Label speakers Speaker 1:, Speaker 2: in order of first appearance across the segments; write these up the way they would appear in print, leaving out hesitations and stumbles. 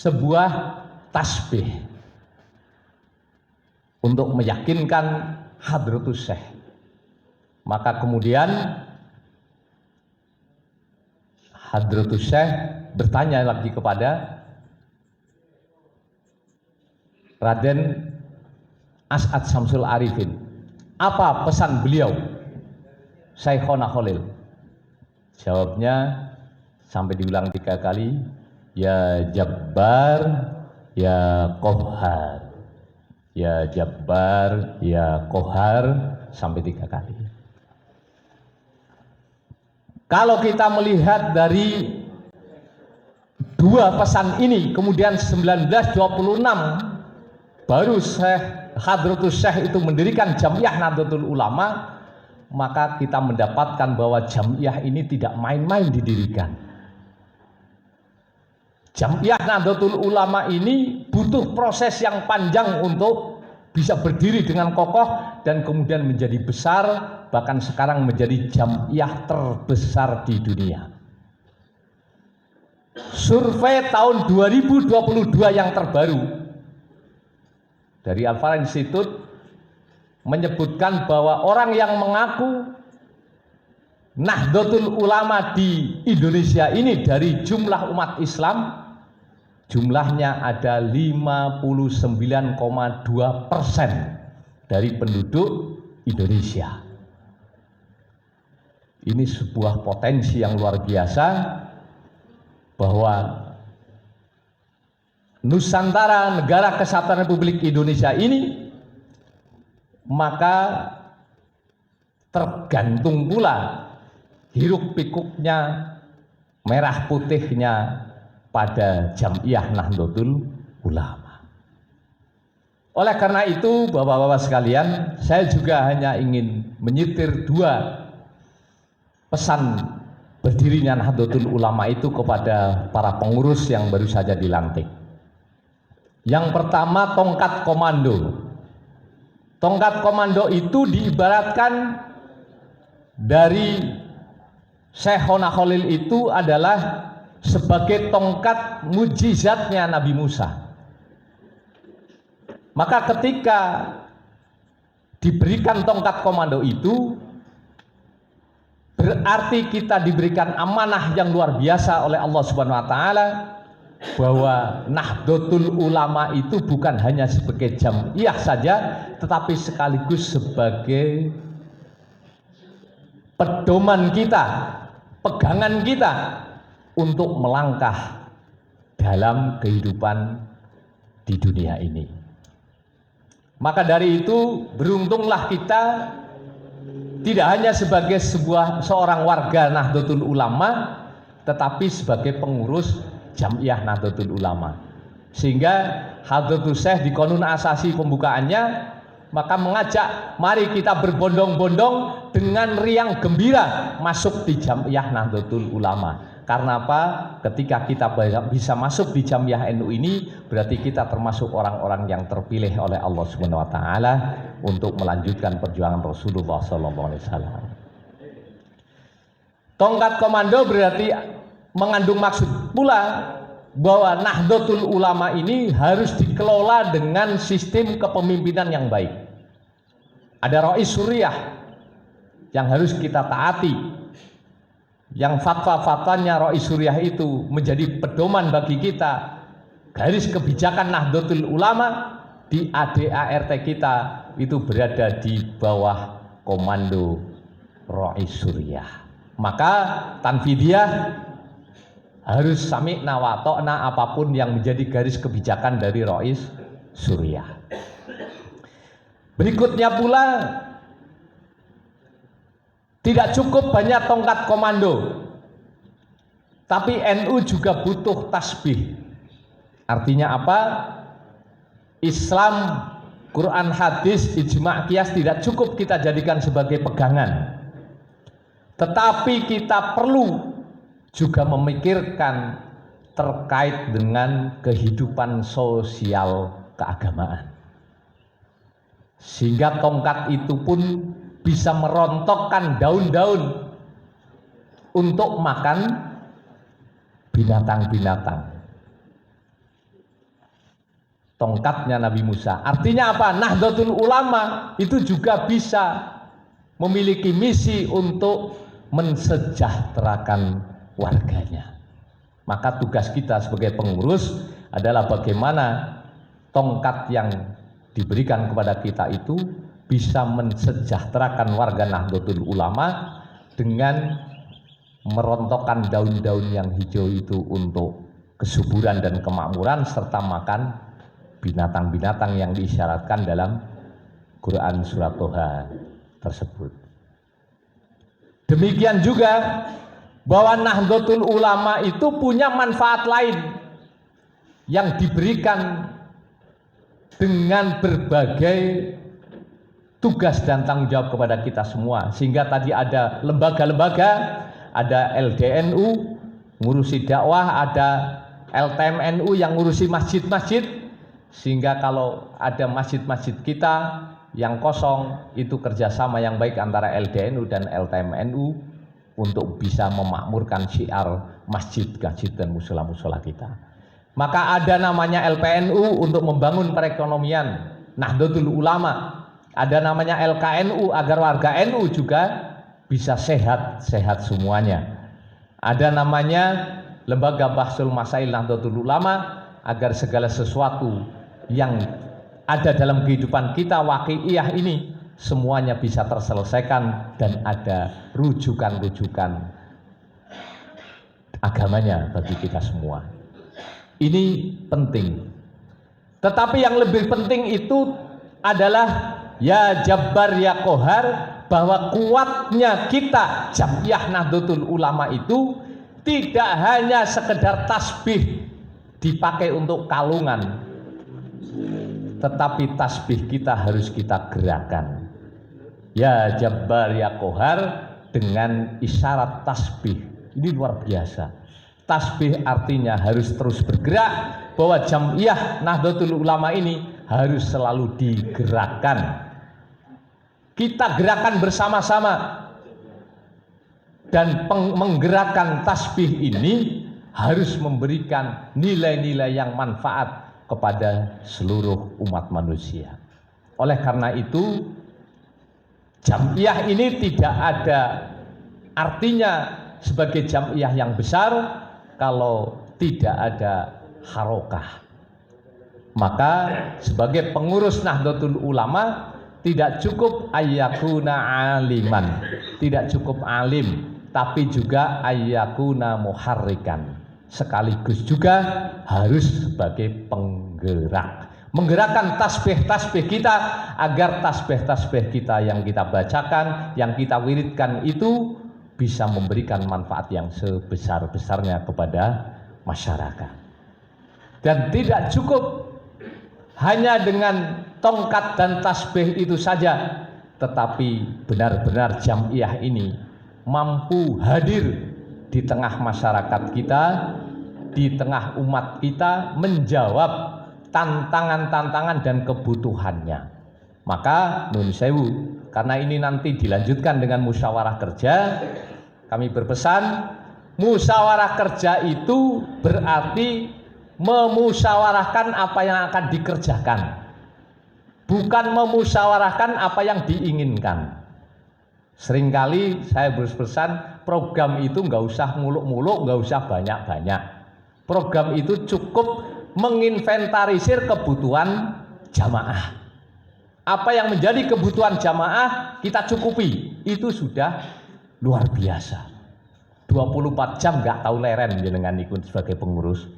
Speaker 1: sebuah tasbih untuk meyakinkan Hadratus Syekh. Maka kemudian Hadratus Syekh bertanya lagi kepada Raden As'ad Syamsul Arifin, apa pesan beliau Syekhona Khalil? Jawabnya sampai diulang 3 kali, ya Jabbar, ya Qahhar. Ya Jabbar, ya Qahhar, sampai 3 kali. Kalau kita melihat dari 2 pesan ini, kemudian 1926 baru Hadratus Syekh itu mendirikan Jam'iyah Nahdlatul Ulama, maka kita mendapatkan bahwa Jam'iyah ini tidak main-main didirikan. Jam'iyah Nahdlatul Ulama ini butuh proses yang panjang untuk bisa berdiri dengan kokoh dan kemudian menjadi besar, bahkan sekarang menjadi Jam'iyah terbesar di dunia. Survei tahun 2022 yang terbaru dari Al-Fara Institute menyebutkan bahwa orang yang mengaku Nahdlatul Ulama di Indonesia ini dari jumlah umat Islam, jumlahnya ada 59,2% dari penduduk Indonesia. Ini sebuah potensi yang luar biasa bahwa Nusantara, Negara Kesatuan Republik Indonesia ini maka tergantung pula hiruk pikuknya, merah putihnya pada Jam'iyah Nahdlatul Ulama. Oleh karena itu, bapak-bapak sekalian, saya juga hanya ingin menyitir 2 pesan berdirinya Nahdlatul Ulama itu kepada para pengurus yang baru saja dilantik. Yang pertama, tongkat komando. Tongkat komando itu diibaratkan dari Syekhona Khalil itu adalah sebagai tongkat mujizatnya Nabi Musa. Maka ketika diberikan tongkat komando itu, berarti kita diberikan amanah yang luar biasa oleh Allah Subhanahu wa taala, bahwa Nahdlatul Ulama itu bukan hanya sebagai jam'iyah saja, tetapi sekaligus sebagai pedoman kita, pegangan kita untuk melangkah dalam kehidupan di dunia ini. Maka dari itu, beruntunglah kita tidak hanya sebagai seorang warga Nahdlatul Ulama, tetapi sebagai pengurus Jam'iyah Nahdlatul Ulama. Sehingga Hadratus Syekh di Qanun Asasi pembukaannya maka mengajak, mari kita berbondong-bondong dengan riang gembira masuk di Jam'iyah Nahdlatul Ulama. Karena apa? Ketika kita bisa masuk di Jam'iyah NU ini, berarti kita termasuk orang-orang yang terpilih oleh Allah Subhanahu wa taala untuk melanjutkan perjuangan Rasulullah sallallahu alaihi wasallam. Tongkat komando berarti mengandung maksud pula bahwa Nahdlatul Ulama ini harus dikelola dengan sistem kepemimpinan yang baik. Ada Rais Suriah yang harus kita taati, yang fatwa-fatwanya Rais Suriah itu menjadi pedoman bagi kita. Garis kebijakan Nahdlatul Ulama di ADART kita itu berada di bawah komando Rais Suriah. Maka Tanfidiyah harus sami'na wa ta'na apapun yang menjadi garis kebijakan dari Rais Suriah. Berikutnya pula, tidak cukup banyak tongkat komando, tapi NU juga butuh tasbih. Artinya apa? Islam, Quran, hadis, ijma' qiyas tidak cukup kita jadikan sebagai pegangan, tetapi kita perlu juga memikirkan terkait dengan kehidupan sosial keagamaan, sehingga tongkat itu pun bisa merontokkan daun-daun untuk makan binatang-binatang. tongkatnya Nabi Musa. Artinya apa? Nahdlatul Ulama itu juga bisa memiliki misi untuk mensejahterakan warganya. Maka tugas kita sebagai pengurus adalah bagaimana tongkat yang diberikan kepada kita itu bisa mensejahterakan warga Nahdlatul Ulama dengan merontokkan daun-daun yang hijau itu untuk kesuburan dan kemakmuran serta makan binatang-binatang yang diisyaratkan dalam Quran surat Toha tersebut. Demikian juga bahwa Nahdlatul Ulama itu punya manfaat lain yang diberikan dengan berbagai tugas dan tanggung jawab kepada kita semua. Sehingga tadi ada lembaga-lembaga, ada LDNU ngurusi dakwah, ada LTMNU yang ngurusi masjid-masjid, sehingga kalau ada masjid-masjid kita yang kosong itu kerjasama yang baik antara LDNU dan LTMNU untuk bisa memakmurkan syiar masjid-masjid dan musola-musola kita. Maka ada namanya LPNU untuk membangun perekonomian Nahdlatul Ulama, ada namanya LKNU agar warga NU juga bisa sehat-sehat semuanya. Ada namanya Lembaga Bahsul Masail Nahdlatul Ulama agar segala sesuatu yang ada dalam kehidupan kita waqi'iyah ini semuanya bisa terselesaikan dan ada rujukan-rujukan agamanya bagi kita semua. Ini penting. Tetapi yang lebih penting itu adalah ya Jabbar ya Qahar, bahwa kuatnya kita Jam'iyah Nahdlatul Ulama itu tidak hanya sekedar tasbih dipakai untuk kalungan, tetapi tasbih kita harus kita gerakan. Ya Jabbar ya Qahar dengan isyarat tasbih. Ini luar biasa. Tasbih artinya harus terus bergerak, bahwa Jam'iyah Nahdlatul Ulama ini harus selalu digerakkan. Kita gerakan bersama-sama, dan menggerakkan tasbih ini harus memberikan nilai-nilai yang manfaat kepada seluruh umat manusia. Oleh karena itu, Jam'iyah ini tidak ada artinya sebagai Jam'iyah yang besar kalau tidak ada harokah. Maka sebagai pengurus Nahdlatul Ulama tidak cukup ayyakuna aliman, tidak cukup alim, tapi juga ayyakuna muharrikan. Sekaligus juga harus sebagai penggerak, menggerakkan tasbih-tasbih kita agar tasbih-tasbih kita yang kita bacakan, yang kita wiridkan itu bisa memberikan manfaat yang sebesar-besarnya kepada masyarakat. Dan tidak cukup hanya dengan tongkat dan tasbih itu saja, tetapi benar-benar Jam'iyah ini mampu hadir di tengah masyarakat kita, di tengah umat kita, menjawab tantangan-tantangan dan kebutuhannya. Maka nun sewu, karena ini nanti dilanjutkan dengan musyawarah kerja, kami berpesan musyawarah kerja itu berarti memusyawarahkan apa yang akan dikerjakan, bukan memusyawarahkan apa yang diinginkan. Seringkali saya berpesan program itu nggak usah muluk-muluk, nggak usah banyak-banyak. Program itu cukup menginventarisir kebutuhan jamaah. Apa yang menjadi kebutuhan jamaah kita cukupi, itu sudah luar biasa. 24 jam nggak tahu leren jenengan ikut sebagai pengurus.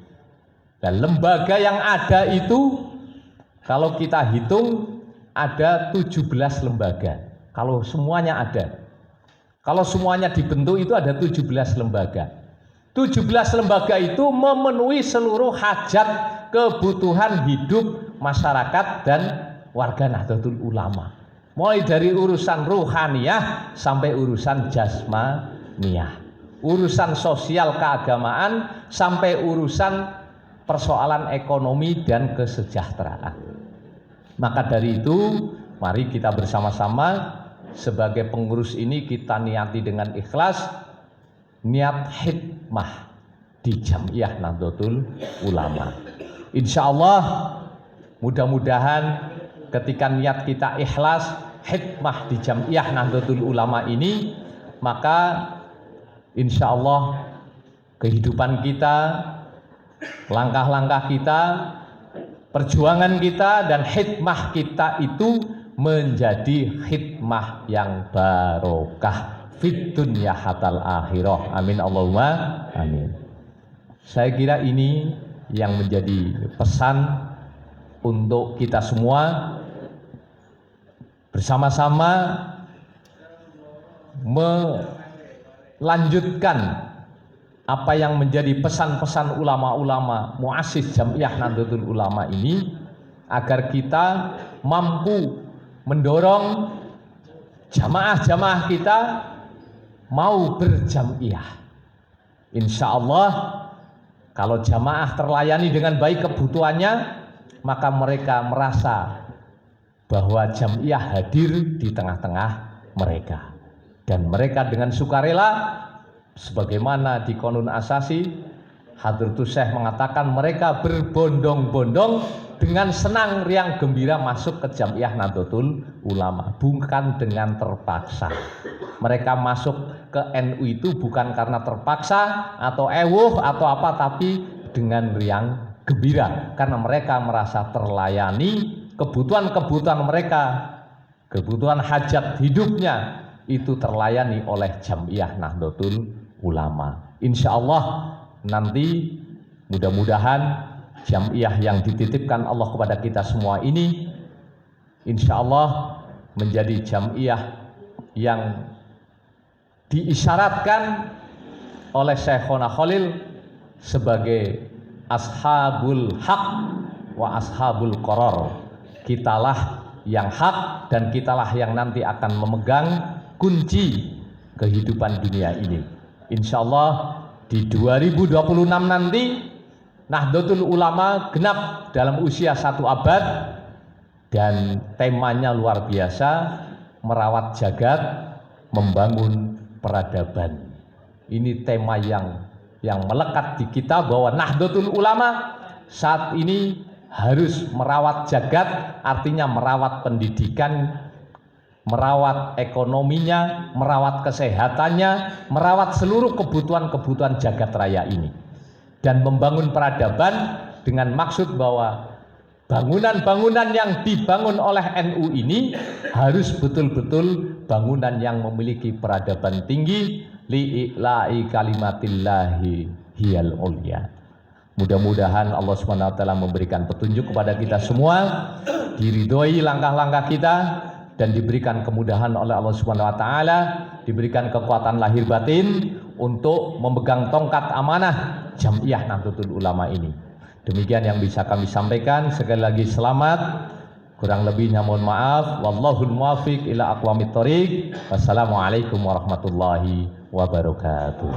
Speaker 1: Dan lembaga yang ada itu kalau kita hitung ada 17 lembaga. Kalau semuanya ada, kalau semuanya dibentuk itu ada 17 lembaga. 17 lembaga itu memenuhi seluruh hajat kebutuhan hidup masyarakat dan warga Nahdlatul Ulama. Mulai dari urusan rohaniyah sampai urusan jasmaniyah, urusan sosial keagamaan sampai urusan persoalan ekonomi dan kesejahteraan. Maka dari itu, mari kita bersama-sama sebagai pengurus ini kita niati dengan ikhlas, niat hikmah di Jam'iyah Nahdlatul Ulama. Insya Allah Mudah-mudahan ketika niat kita ikhlas, hikmah di Jam'iyah Nahdlatul Ulama ini, maka insya Allah kehidupan kita, langkah-langkah kita, perjuangan kita, dan hikmah kita itu menjadi hikmah yang barokah fid dunya hatal akhirah. Amin Allahumma amin. Saya kira ini yang menjadi pesan untuk kita semua bersama-sama melanjutkan apa yang menjadi pesan-pesan ulama-ulama muassis Jam'iyah Nahdlatul Ulama ini, agar kita mampu mendorong jamaah-jamaah kita mau berjam'iyah. Insya Allah kalau jamaah terlayani dengan baik kebutuhannya, maka mereka merasa bahwa Jam'iyah hadir di tengah-tengah mereka, dan mereka dengan sukarela, sebagaimana di Qonun Asasi Hadratus Syekh mengatakan, mereka berbondong-bondong dengan senang riang gembira masuk ke Jam'iyah Nahdlatul Ulama, bukan dengan terpaksa. Mereka masuk ke NU itu bukan karena terpaksa atau atau apa, tapi dengan riang gembira, karena mereka merasa terlayani, kebutuhan-kebutuhan mereka, kebutuhan hajat hidupnya itu terlayani oleh Jam'iyah Nahdlatul Ulama. Insya Allah nanti mudah-mudahan Jam'iyah yang dititipkan Allah kepada kita semua ini, insya Allah menjadi Jam'iyah yang diisyaratkan oleh Syekhona Khalil sebagai ashabul haq wa ashabul qaror. Kitalah yang hak dan kitalah yang nanti akan memegang kunci kehidupan dunia ini. Insya Allah di 2026 nanti Nahdlatul Ulama genap dalam usia 1 abad, dan temanya luar biasa, merawat jagat, membangun peradaban. Ini tema yang melekat di kita, bahwa Nahdlatul Ulama saat ini harus merawat jagat, artinya merawat pendidikan, merawat ekonominya, merawat kesehatannya, merawat seluruh kebutuhan-kebutuhan jagat raya ini, dan membangun peradaban dengan maksud bahwa bangunan-bangunan yang dibangun oleh NU ini harus betul-betul bangunan yang memiliki peradaban tinggi, li'ila'i kalimatillahi hiyal ulya. Mudah-mudahan Allah SWT memberikan petunjuk kepada kita semua, diridhoi langkah-langkah kita, dan diberikan kemudahan oleh Allah SWT, diberikan kekuatan lahir batin untuk memegang tongkat amanah Jam'iyah Nahdlatul Ulama ini. Demikian yang bisa kami sampaikan. Sekali lagi selamat, kurang lebihnya mohon maaf. Wallahul muwaffiq ila aqwamit thoriq. Wassalamualaikum warahmatullahi wabarakatuh.